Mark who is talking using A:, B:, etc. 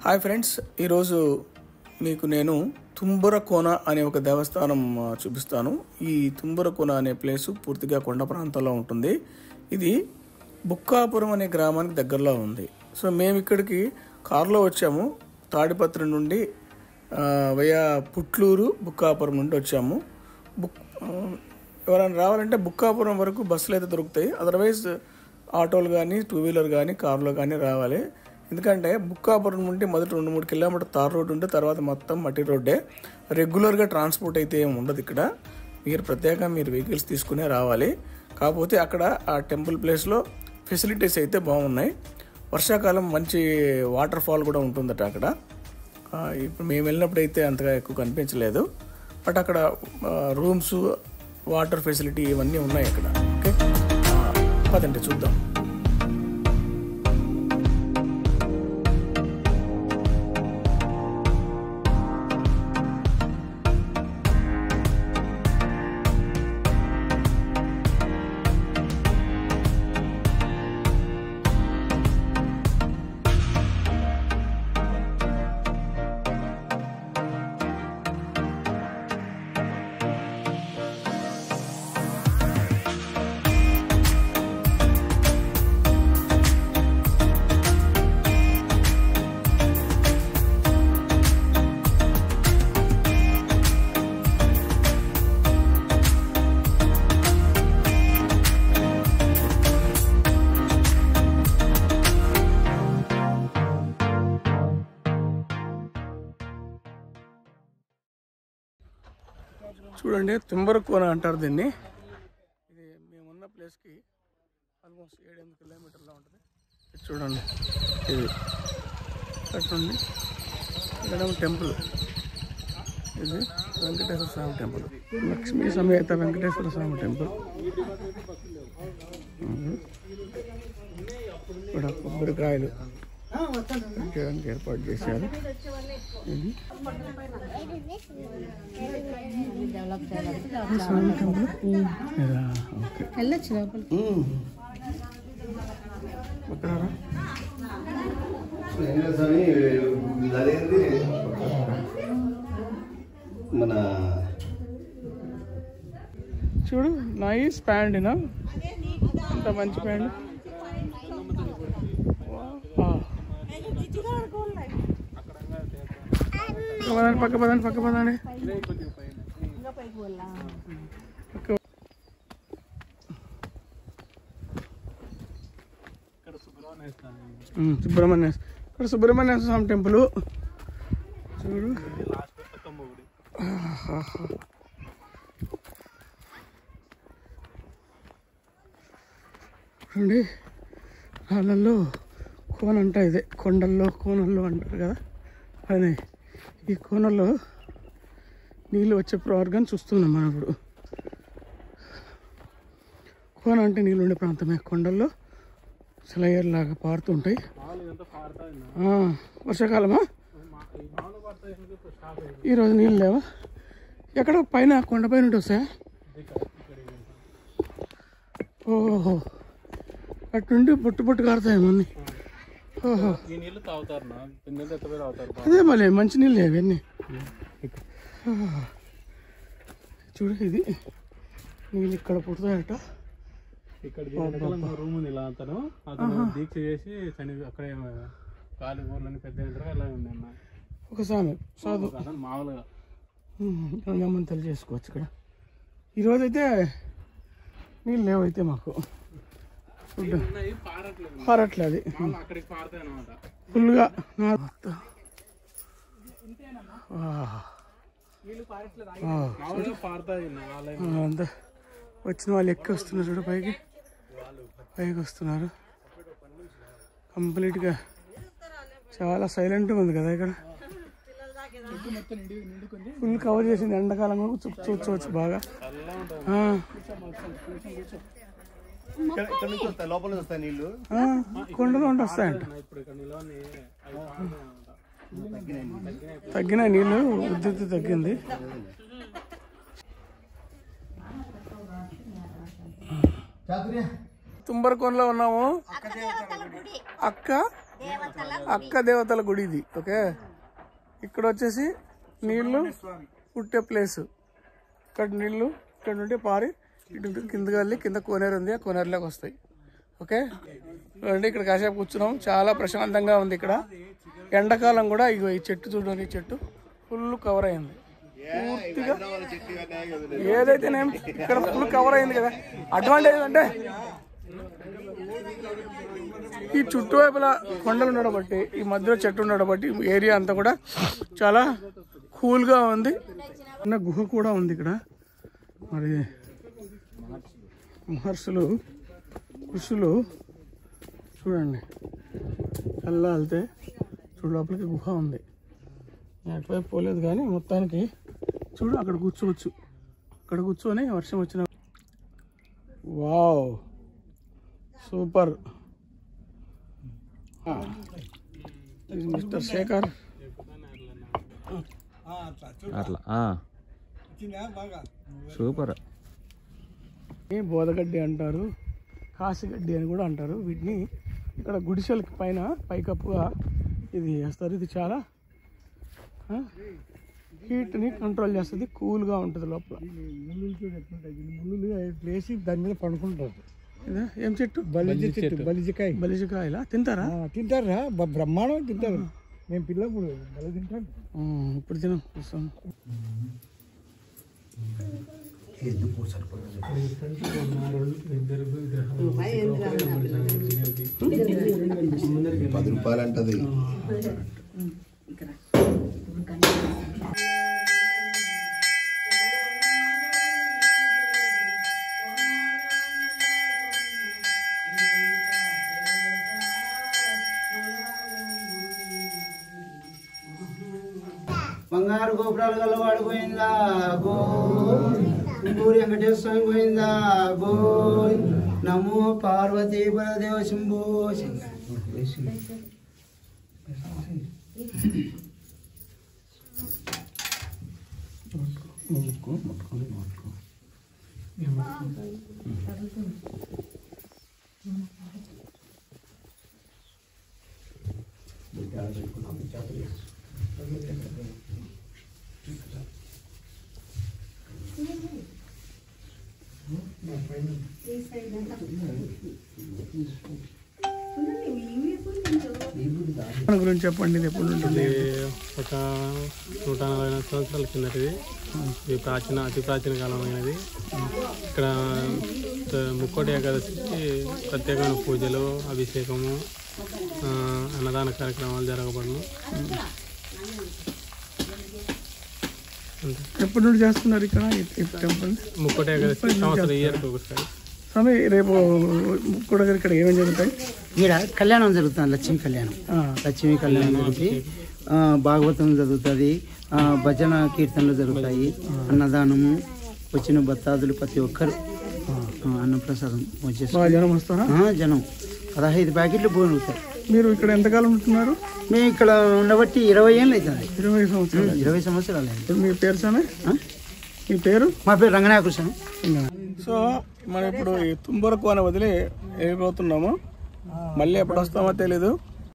A: Hi friends, ఈరోజు మీకు నేను తుంబురకోన అనే ఒక దేవస్థానం చూపిస్తాను. ఈ తుంబురకోన అనే ప్లేసు పూర్తిగా కొండ ప్రాంతంలో ఉంటుంది. ఇది బుక్కాపురం అనే గ్రామానికి దగ్గరలో ఉంది. సో మేము ఇక్కడికి కారులో వచ్చాము. తాడిపత్రి నుండి వయా పుట్లూరు బుక్కాపురం నుండి వచ్చాము. ఎవరైనా రావాలంటే బుక్కాపురం వరకు బస్సులు అయితే దొరుకుతాయి. అదర్వైజ్ ఆటోలు కానీ, టూ వీలర్ కానీ, కారులో కానీ రావాలి. ఎందుకంటే బుక్కాపురం నుండి మొదటి 2-3 కిలోమీటర్ తార్ రోడ్డు ఉంటే తర్వాత మొత్తం మట్టి రోడ్డే. రెగ్యులర్గా ట్రాన్స్పోర్ట్ అయితే ఏమి ఉండదు ఇక్కడ. మీరు వెహికల్స్ తీసుకునే రావాలి. కాకపోతే అక్కడ ఆ టెంపుల్ ప్లేస్లో ఫెసిలిటీస్ అయితే బాగున్నాయి. వర్షాకాలం మంచి వాటర్ ఫాల్ కూడా ఉంటుందట అక్కడ. ఇప్పుడు మేము వెళ్ళినప్పుడు అయితే అంతగా ఎక్కువ కనిపించలేదు. బట్ అక్కడ రూమ్స్, వాటర్ ఫెసిలిటీ ఇవన్నీ ఉన్నాయి అక్కడ. ఓకే, పదండి చూద్దాం. చూడండి, తుంబురకోన అంటారు దీన్ని. ఇది మేమున్న ప్లేస్కి ఆల్మోస్ట్ 7-8 కిలోమీటర్లో ఉంటుంది. చూడండి, ఇది కట్టండి. ఇక్కడ టెంపుల్, ఇది వెంకటేశ్వర స్వామి టెంపుల్, లక్ష్మీ సమేత వెంకటేశ్వర స్వామి టెంపుల్. ఇక్కడ కొబ్బరికాయలు చేయడానికి ఏర్పాటు చేశారు. స్వామి టెంపుల్ వెళ్ళొచ్చు లోపలికి.
B: మన
A: చూడు, నైస్ ప్యాంట్, అంత మంచి ప్యాంట్. పక్క పదండి. సుబ్రహ్మణ్య స్వామి టెంపుల్ చూడు. చూడండి, రాళ్ళల్లో కోన అంట. ఇదే కొండల్లో కోనల్లో అంటారు కదా, అదే ఈ కోనల్లో నీళ్ళు వచ్చే మార్గాన్ని చూస్తున్నాం మనం ఇప్పుడు. కోన అంటే నీళ్ళు ఉండే ప్రాంతమే. కొండల్లో సెలయేరులాగా పారుతుంటాయి. వర్షాకాలమా? ఈరోజు నీళ్ళు లేవా? ఎక్కడ పైన కొండపైన ఉంటే వస్తాయా? ఓహో, అటుండి పొట్టు కారుతాయేమో. ఓహో, అదే మళ్ళీ మంచి నీళ్ళు ఇవన్నీ. చూడు, ఇది నీళ్ళు ఇక్కడ పుడతాయట.
C: రూమ్ ఉంది. ఇలా అతను దీక్ష చేసి అక్కడే కాలి ఊర్లని పెద్ద ఎలా ఉంది అన్న.
A: ఒక సామె సాధు
C: మామూలుగా
A: గమ్మని తెలియజేసుకోవచ్చు. ఇక్కడ ఈరోజు అయితే నీళ్ళు లేవైతే మాకు పారట్లేదు. ఫుల్గా అంతా వచ్చిన వాళ్ళు ఎక్కి వస్తున్నారు. చూడు, పైకి వస్తున్నారు. కంప్లీట్గా చాలా సైలెంట్గా ఉంది కదా ఇక్కడ. ఫుల్ కవర్ చేసింది. ఎండాకాలం చూసుకోవచ్చు బాగా.
B: లోపల వస్తాయి నీళ్ళు,
A: కొండలో ఉండి వస్తాయంట. తగ్గిన నీళ్ళు ఉద్ధృతి తగ్గింది. తుంబరకోనలో ఉన్నాము. అక్క అక్క దేవతల గుడి ఇది. ఓకే, ఇక్కడ వచ్చేసి నీళ్లు పుట్టే ప్లేస్. ఇక్కడ నీళ్లు ఇక్కడ నుండి పారి ఇటు కిందకి వెళ్ళి కింద కోనేరు ఉంది, ఆ కోనేరులోకి వస్తాయి. ఓకే చూడండి, ఇక్కడ కాసేపు కూర్చున్నాం, చాలా ప్రశాంతంగా ఉంది. ఇక్కడ ఎండాకాలం కూడా ఇగో ఈ చెట్టు చూడండి, ఈ చెట్టు ఫుల్ కవర్ అయింది పూర్తిగా. ఏదైతేనేం ఇక్కడ ఫుల్ కవర్ అయింది కదా. అడ్వాంటేజ్ అంటే ఈ చుట్టువైపుల కొండలు ఉండడం బట్టి, ఈ మధ్యలో చెట్టు ఉండడం బట్టి ఏరియా అంతా కూడా చాలా కూల్గా ఉంది. చిన్న గుహ కూడా ఉంది ఇక్కడ. మరి మహర్షులు ఋషులు చూడండి, అలా వెళ్తే చూడు లోపలికి గుహ ఉంది. అటువైపు పోలేదు కానీ మొత్తానికి చూడు అక్కడ కూర్చోవచ్చు. అక్కడ కూర్చొని వర్షం వచ్చిన వావ్ సూపర్. మిస్టర్ శేఖర్
D: అట్లా సూపర్.
A: బోదగడ్డి అంటారు, కాసిగడ్డి అని కూడా అంటారు. వీటిని ఇక్కడ గుడిసెలకి పైన పైకప్పుగా ఇది వేస్తారు. ఇది చాలా హీట్ని కంట్రోల్ చేస్తుంది, కూల్గా ఉంటుంది లోపల. ముళ్ళు వేసి దాని మీద పండుకుంటారు. ఏం చెట్టు? బలిజికాయ. బలిజికాయలా తింటారా? తింటారా? బ్రహ్మాండం తింటారు. మేము పిల్లప్పుడు బలి తింటాం. ఇప్పుడు తినం చూస్తాం.
B: ₹10 అంటది.
E: బంగారు గోపురాలు గల్లవాడు పోయిందా గోరి వెంకటేశ్వర స్వామి పోయిందా గోరి. నమో పార్వతీ పరదేవ శంభో.
A: గురించి చెప్పండి. ఇది ఎప్పుడు ఉంటుంది?
C: ఒక 140 సంవత్సరాల కిందటిది. ఇది అతి ప్రాచీన కాలమైనది. ఇక్కడ ముక్కోటి ఏకాదశికి ప్రత్యేకమైన పూజలు, అభిషేకము, అన్నదాన కార్యక్రమాలు జరగబడును.
A: ఎప్పటి నుండి చేస్తున్నారు ఇక్కడ టెంపుల్?
C: ముక్కోటి ఏకాదశి సంవత్సరం ఇయర్కి ఒకసారి.
A: స్వామి రేపు ముక్కోటి దగ్గర ఇక్కడ ఏమేమి జరుగుతాయి?
E: ఇక్కడ కళ్యాణం జరుగుతుంది, లక్ష్మీ కళ్యాణం. లక్ష్మీ కళ్యాణం జరుగుతుంది, భాగవతం జరుగుతుంది, భజన కీర్తనలు జరుగుతాయి, అన్నదానము, వచ్చిన భక్తాదులు ప్రతి ఒక్కరు అన్నప్రసాదం
A: జనం వస్తారా?
E: జనం 15 ప్యాకెట్లు భోజనం అవుతాయి.
A: మీరు ఇక్కడ ఎంతకాలం ఉంటున్నారు?
E: మేము ఇక్కడ ఉండబట్టి 20 ఏళ్ళు అవుతుంది.
A: 20 సంవత్సరాలు.
E: 20 సంవత్సరాలు.
A: మీ పేరు సార్? మీ పేరు?
E: మా పేరు రంగనాయకృష్ణ.
A: సో మనం ఇప్పుడు ఈ తుంబరకోన వదిలి వెళ్ళిపోతున్నాము. మళ్ళీ ఎప్పుడు వస్తామో తెలీదు.